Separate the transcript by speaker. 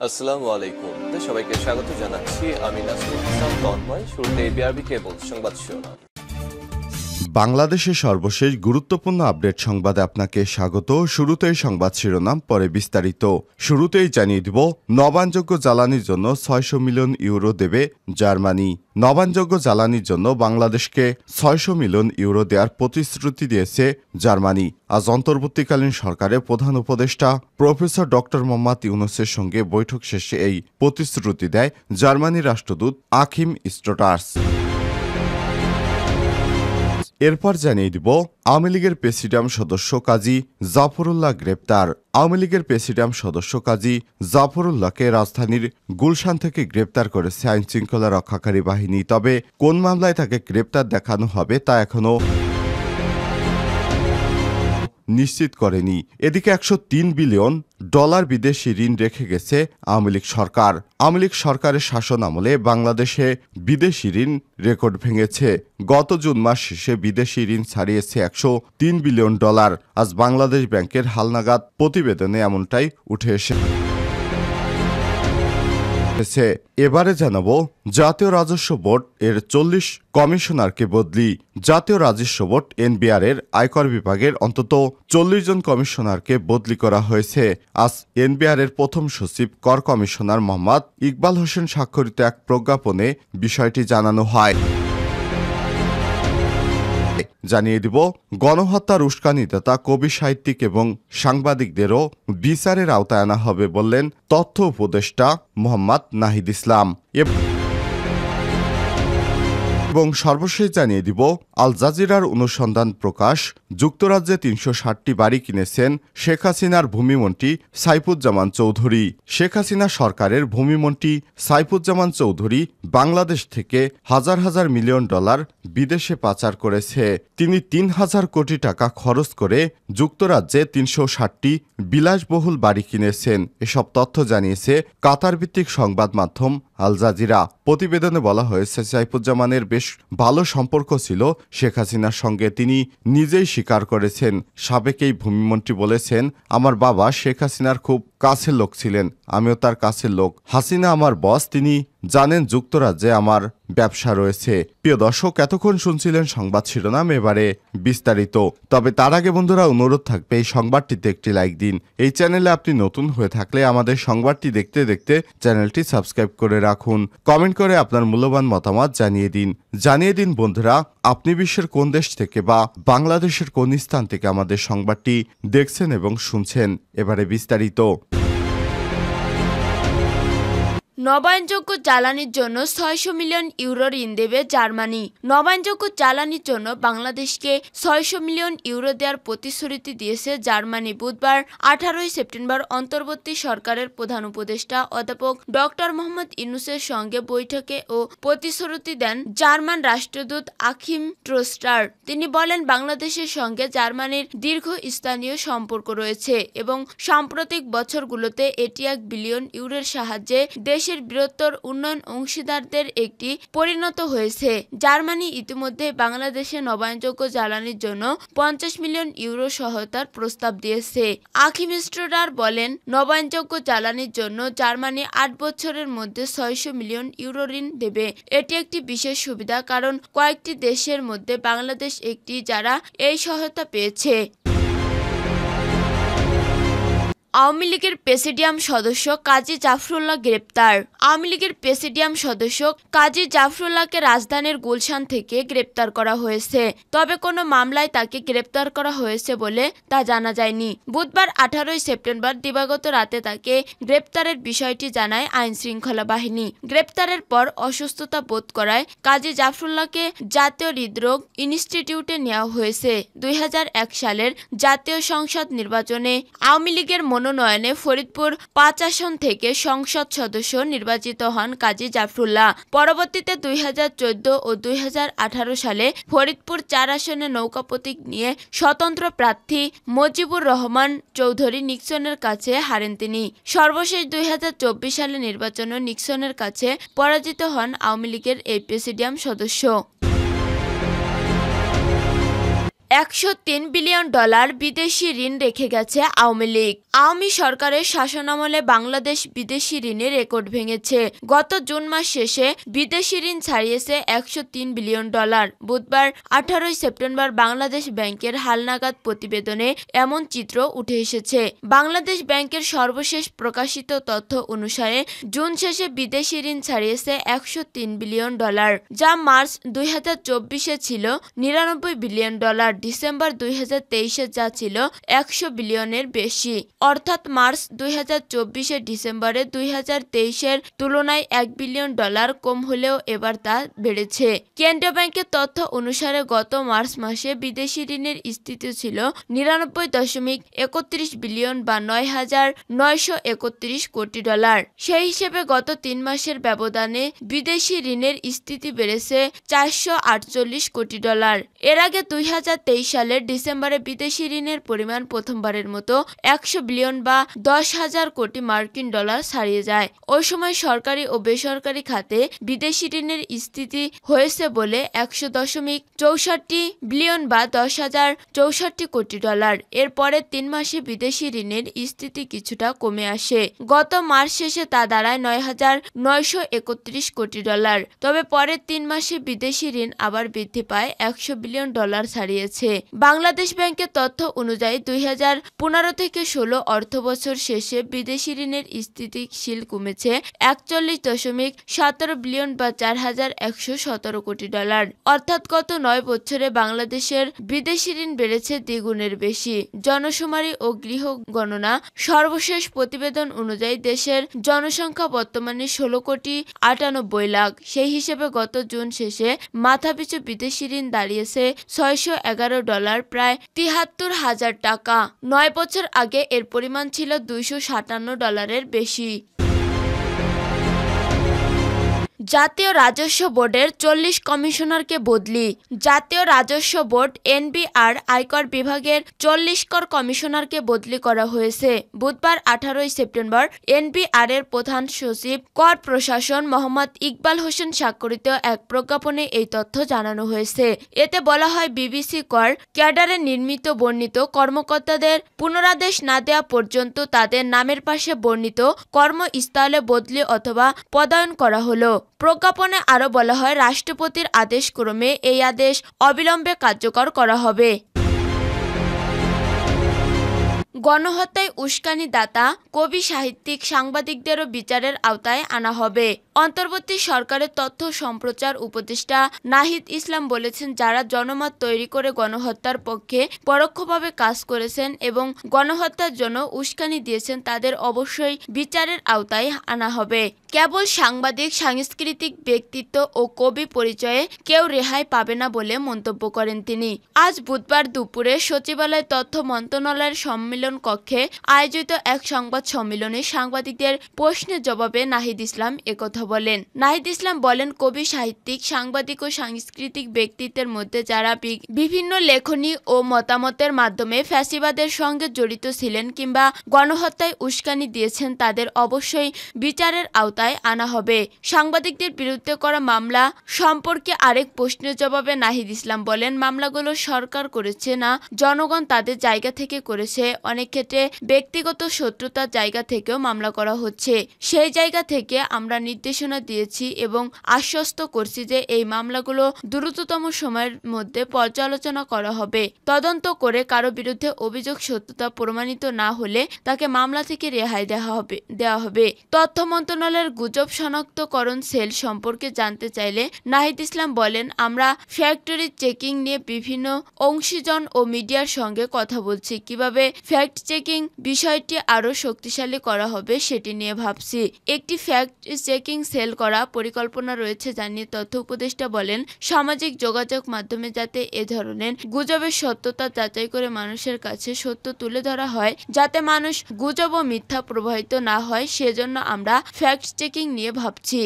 Speaker 1: আসসালামু আলাইকুম। সবাইকে স্বাগত জানাচ্ছি। আমি নাসরুল ইসলাম তন্ময়। শুরুতে বিআরবি কেবল সংবাদ শিরোনাম।
Speaker 2: বাংলাদেশের সর্বশেষ গুরুত্বপূর্ণ আপডেট সংবাদে আপনাকে স্বাগত। শুরুতেই সংবাদ শিরোনাম, পরে বিস্তারিত। শুরুতেই জানিয়ে দিব, নবায়নযোগ্য জ্বালানির জন্য ৬০০ মিলিয়ন ইউরো দেবে জার্মানি। নবায়নযোগ্য জ্বালানির জন্য বাংলাদেশকে ৬০০ মিলিয়ন ইউরো দেওয়ার প্রতিশ্রুতি দিয়েছে জার্মানি। আজ অন্তর্বর্তীকালীন সরকারের প্রধান উপদেষ্টা প্রফেসর ডক্টর মোহাম্মদ ইউনূসের সঙ্গে বৈঠক শেষে এই প্রতিশ্রুতি দেয় জার্মানির রাষ্ট্রদূত আখিম স্টোটার্স। এরপর জানিয়ে দিব, আওয়ামী লীগের প্রেসিডিয়াম সদস্য কাজী জাফরুল্লাহ গ্রেপ্তার। আওয়ামী লীগের প্রেসিডিয়াম সদস্য কাজী জাফরুল্লাহকে রাজধানীর গুলশান থেকে গ্রেপ্তার করেছে আইনশৃঙ্খলা রক্ষাকারী বাহিনী। তবে কোন মামলায় তাকে গ্রেপ্তার দেখানো হবে তা এখনও নিশ্চিত করেনি। এদিকে $103 বিলিয়ন বিদেশি ঋণ রেখে গেছে আওয়ামী লীগ সরকার। আওয়ামী লীগ সরকারের শাসন আমলে বাংলাদেশে বিদেশি ঋণ রেকর্ড ভেঙেছে। গত জুন মাস শেষে বিদেশি ঋণ ছাড়িয়েছে $103 বিলিয়ন। আজ বাংলাদেশ ব্যাংকের হালনাগাদ প্রতিবেদনে এমনটাই উঠে এসেছে। এবারে জানাবো, জাতীয় রাজস্ব বোর্ড এর 40 কমিশনারকে বদলি। জাতীয় রাজস্ব বোর্ড এনবিআর এর আয়কর বিভাগের অন্তত 40 জন কমিশনারকে বদলি করা হয়েছে। আজ এনবিআর এর প্রথম সচিব কর কমিশনার মোহাম্মদ ইকবাল হোসেন স্বাক্ষরিত এক প্রজ্ঞাপনে বিষয়টি জানানো হয়। জানিয়ে দিব, গণহত্যার উস্কানিদাতা কবি, সাহিত্যিক এবং সাংবাদিকদেরও বিচারের আওতায় আনা হবে বললেন তথ্য উপদেষ্টা মোহাম্মদ নাহিদ ইসলাম। এবং সর্বশেষ জানিয়ে দিব, আল জাজিরার অনুসন্ধান প্রকাশ, যুক্তরাজ্যে ৩৬০টি বাড়ি কিনেছেন শেখ হাসিনার ভূমিমন্ত্রী সাইফুজ্জামান চৌধুরী। শেখ হাসিনা সরকারের ভূমিমন্ত্রী সাইফুজ্জামান চৌধুরী বাংলাদেশ থেকে হাজার হাজার মিলিয়ন ডলার বিদেশে পাচার করেছে। তিনি ৩,০০০ কোটি টাকা খরচ করে যুক্তরাজ্যে ৩৬০টি বিলাসবহুল বাড়ি কিনেছেন। এসব তথ্য জানিয়েছে কাতার ভিত্তিক সংবাদ মাধ্যম আল জাজিরা। প্রতিবেদনে বলা হয়েছে, সাইফুজ্জামানের বেশ ভালো সম্পর্ক ছিল শেখ হাসিনার সঙ্গে। তিনি নিজেই স্বীকার করেছেন। সাবেক এই ভূমিমন্ত্রী বলেছেন, আমার বাবা শেখ হাসিনার খুব কাছের লোক ছিলেন, আমিও তার কাছের লোক। হাসিনা আমার বস, তিনি জানেন যুক্তরাজ্যে আমার ব্যবসা রয়েছে। প্রিয় দর্শক, এতক্ষণ শুনছিলেন সংবাদ শিরোনাম, এবারে বিস্তারিত। তবে তার আগে বন্ধুরা, অনুরোধ থাকবে এই সংবাদটিতে একটি লাইক দিন। এই চ্যানেলে আপনি নতুন হয়ে থাকলে আমাদের সংবাদটি দেখতে দেখতে চ্যানেলটি সাবস্ক্রাইব করে রাখুন। কমেন্ট করে আপনার মূল্যবান মতামত জানিয়ে দিন বন্ধুরা, আপনি বিশ্বের কোন দেশ থেকে বা বাংলাদেশের কোন স্থান থেকে আমাদের সংবাদটি দেখছেন এবং শুনছেন। এবারে বিস্তারিত।
Speaker 3: নবায়নযোগ্য জ্বালানির জন্য ৬০০ মিলিয়ন ইউরো ঋণ দেবে জার্মানি। নবায়নযোগ্য জ্বালানির জন্য বাংলাদেশকে ৬০০ মিলিয়ন ইউরো দেওয়ার প্রতিশ্রুতি দিয়েছে জার্মানি। বুধবার ১৮ সেপ্টেম্বর অন্তর্বর্তী সরকারের প্রধান উপদেষ্টা অধ্যাপক ডক্টর মোহাম্মদ ইউনূসের সঙ্গে বৈঠকে ও প্রতিশ্রুতি দেন জার্মান রাষ্ট্রদূত আখিম ট্রোস্টার। তিনি বলেন, বাংলাদেশের সঙ্গে জার্মানির দীর্ঘস্থায়ী সম্পর্ক রয়েছে এবং সাম্প্রতিক বছরগুলোতে এটি $1 বিলিয়ন ইউরোর সাহায্যে দেশের বৃহত্তর উন্নয়ন অংশীদারদের একটি পরিণত হয়েছে। জার্মানি ইতিমধ্যে বাংলাদেশে নবায়নযোগ্য জ্বালানির জন্য 50 মিলিয়ন ইউরো সহায়তার প্রস্তাব দিয়েছে। আখিম স্টোডার বলেন, নবায়নযোগ্য জ্বালানির জন্য জার্মানি 8 বছরের মধ্যে ৬০০ মিলিয়ন ইউরো ঋণ দেবে। এটি একটি বিশেষ সুবিধা, কারণ কয়েকটি দেশের মধ্যে বাংলাদেশ একটি যারা এই সহায়তা পেয়েছে। আওয়ামী লীগের প্রেসিডিয়াম সদস্য কাজী জাফরুল্লাহ গ্রেপ্তার। আওয়ামী লীগের প্রেসিডিয়াম সদস্য কাজী জাফরুল্লাহকে রাজধানীর গুলশান থেকে গ্রেপ্তার করা হয়েছে। তবে কোনো মামলায় তাকে গ্রেপ্তার করা হয়েছে বলে তা জানা যায়নি। বুধবার ১৮ সেপ্টেম্বর দিবাগত রাতে তাকে গ্রেপ্তারের বিষয়টি জানায় আইনশৃঙ্খলা বাহিনী। গ্রেপ্তারের পর অসুস্থতা বোধ করায় কাজী জাফরুল্লাহকে জাতীয় হৃদরোগ ইনস্টিটিউটে নেওয়া হয়েছে। ২০০১ সালের জাতীয় সংসদ নির্বাচনে আওয়ামী লীগের মনোনয়নে ফরিদপুর ৫ আসন থেকে সংসদ সদস্য নির্বাচিত হন কাজী জাফরুল্লাহ। পরবর্তীতে ২০১৪ ও ২০১৮ সালে ফরিদপুর ৪ আসনে নৌকা প্রতীক নিয়ে স্বতন্ত্র প্রার্থী মজিবুর রহমান চৌধুরী নিক্সনের কাছে হারেন তিনি। সর্বশেষ ২০২৪ সালে নির্বাচনে নিক্সনের কাছে পরাজিত হন আওয়ামী লীগের এই প্রেসিডিয়াম সদস্য। 103 বিলিয়ন ডলার বিদেশি ঋণ রেখে গেছে আওয়ামী লীগ। আওয়ামী সরকারের শাসনামলে বাংলাদেশ বিদেশি ঋণের রেকর্ড ভেঙেছে। গত জুন মাস শেষে বিদেশি ঋণ ছাড়িয়েছে 103 বিলিয়ন ডলার। বুধবার 18 সেপ্টেম্বর বাংলাদেশ ব্যাংকের হালনাগাদ প্রতিবেদনে এমন চিত্র উঠে এসেছে। বাংলাদেশ ব্যাংকের সর্বশেষ প্রকাশিত তথ্য অনুসারে জুন শেষে বিদেশি ঋণ ছাড়িয়েছে 103 বিলিয়ন ডলার, যা মার্চ 2024-এ ছিল 99 বিলিয়ন ডলার। ডিসেম্বর 2023-এ যা ছিল 100 বিলিয়নের বেশি। অর্থাৎ মার্চ 2024-এর ডিসেম্বরে 2023-এর তুলনায় 1 বিলিয়ন ডলার কম হলেও এবার তা বেড়েছে। কেন্দ্রীয় ব্যাংকের তথ্য অনুসারে গত মার্চ মাসে বিদেশি ঋণের স্থিতি ছিল 99.31 বিলিয়ন বা 9,931 কোটি ডলার। সেই হিসেবে গত 3 মাসের ব্যবধানে বিদেশি ঋণের স্থিতি বেড়েছে 448 কোটি ডলার। এর আগে 2023 সালের ডিসেম্বরে বিদেশি ঋণের পরিমাণ প্রথমবারের মতো 100 বিলিয়ন বা 10,000 কোটি মার্কিন ডলার ছাড়িয়ে যায়। ওই সময় সরকারি ও বেসরকারি খাতে বিদেশি ঋণের স্থিতি হয়েছে বলে 100.64 বিলিয়ন বা 10,064 কোটি ডলার। এর পরে 3 মাসে বিদেশি ঋণের স্থিতি কিছুটা কমে আসে। গত মার্চ শেষে তা দাঁড়ায় 9,931 কোটি ডলার। তবে পরের 3 মাসে বিদেশি ঋণ আবার বৃদ্ধি পায় 100 বিলিয়ন ডলার ছাড়িয়েছে। বাংলাদেশ ব্যাংকের তথ্য অনুযায়ী 2015 থেকে 16 অর্থবছর শেষে বিদেশি ঋণের স্থিতিশীল কমেছে 41.17 বিলিয়ন বা 4,117 কোটি ডলার। অর্থাৎ গত 9 বছরে বাংলাদেশের বিদেশি ঋণ বেড়েছে দ্বিগুণের বেশি। জনশুমারি ও গৃহ গণনা সর্বশেষ প্রতিবেদন অনুযায়ী দেশের জনসংখ্যা বর্তমানে 16,98 লাখ। সেই হিসেবে গত জুন শেষে মাথাপিছু বিদেশি ঋণ দাঁড়িয়েছে 611 ডলার, প্রায় 73,000 টাকা। 9 বছর আগে এর পরিমাণ ছিল 257 ডলারের বেশি। জাতীয় রাজস্ব বোর্ডের 40 কমিশনারকে বদলি। জাতীয় রাজস্ব বোর্ড এনবিআর আয়কর বিভাগের 40 কর কমিশনারকে বদলি করা হয়েছে। বুধবার 18 সেপ্টেম্বর এনবিআর এর প্রধান সচিব কর প্রশাসন মোহাম্মদ ইকবাল হোসেন স্বাক্ষরিত এক প্রজ্ঞাপনে এই তথ্য জানানো হয়েছে। এতে বলা হয়, বিবিসি কর ক্যাডারে নির্মিত বর্ণিত কর্মকর্তাদের পুনরাদেশ না দেওয়া পর্যন্ত তাদের নামের পাশে বর্ণিত কর্মস্থলে বদলি অথবা পদায়ন করা হলো। প্রজ্ঞাপনে আরও বলা হয়, রাষ্ট্রপতির আদেশক্রমে এই আদেশ অবিলম্বে কার্যকর করা হবে। গণহত্যায় উস্কানিদাতা কবি, সাহিত্যিক, সাংবাদিকদেরও বিচারের আওতায় আনা হবে। অন্তর্বর্তী সরকারের তথ্য সম্প্রচার উপদেষ্টা নাহিদ ইসলাম বলেছেন, যারা জনমত তৈরি করে গণহত্যার পক্ষে পরোক্ষভাবে কাজ করেছেন এবং গণহত্যার জন্য উস্কানি দিয়েছেন তাদের অবশ্যই বিচারের আওতায় আনা হবে। কেবল সাংবাদিক, সাংস্কৃতিক ব্যক্তিত্ব ও কবি পরিচয়ে কেউ রেহাই পাবে না বলে মন্তব্য করেন তিনি। আজ বুধবার দুপুরে সচিবালয় তথ্য মন্ত্রণালয়ের সম্মেলন কক্ষে আয়োজিত এক সংবাদ সম্মেলনে সাংবাদিকদের প্রশ্নের জবাবে নাহিদ ইসলাম একথা বলেন। নাহিদ ইসলাম বলেন, কবি, সাহিত্যিক, সাংবাদিক ও সাংস্কৃতিক ব্যক্তিত্বের মধ্যে যারা বিভিন্ন লেখনী ও মতামতের মাধ্যমে ফ্যাসিবাদের সঙ্গে জড়িত ছিলেন কিংবা গণহত্যায় উস্কানি দিয়েছেন তাদের অবশ্যই বিচারের আওতায় আনা হবে। সাংবাদিকদের বিরুদ্ধে করা মামলা সম্পর্কে আরেক প্রশ্নের জবাবে নাহিদ ইসলাম বলেন, মামলাগুলো সরকার করেছে না, জনগণ তাদের জায়গা থেকে করেছে। অনেক ক্ষেত্রে ব্যক্তিগত শত্রুতার জায়গা থেকেও মামলা করা হচ্ছে। সেই জায়গা থেকে আমরা নির্দেশনা দিয়েছি এবং আশ্বস্ত করছি যে এই মামলাগুলো দ্রুততম সময়ের মধ্যে পর্যালোচনা করা হবে। তদন্ত করে কারো বিরুদ্ধে অভিযোগ সত্যতা প্রমাণিত না হলে তাকে মামলা থেকে রেহাই দেওয়া হবে। তথ্য মন্ত্রণালয়ের গুজব শনাক্তকরণ সেল সম্পর্কে জানতে চাইলে নাহিদ ইসলাম বলেন, আমরা ফ্যাক্টরি চেকিং নিয়ে বিভিন্ন অংশীজন ও মিডিয়ার সঙ্গে কথা বলছি। কিভাবে ফ্যাক্ট চেকিং বিষয়টি আরও শক্তিশালী করা হবে সেটি নিয়ে ভাবছি। একটি ফ্যাক্ট চেকিং সেল করা পরিকল্পনা রয়েছে জানিয়ে তথ্য উপদেষ্টা বলেন, সামাজিক যোগাযোগ মাধ্যমে যাতে এ ধরনের গুজবের সত্যতা যাচাই করে মানুষের কাছে সত্য তুলে ধরা হয়, যাতে মানুষ গুজব ও মিথ্যা প্রবাহিত না হয়, সেজন্য আমরা ফ্যাক্ট চেকিং নিয়ে ভাবছি।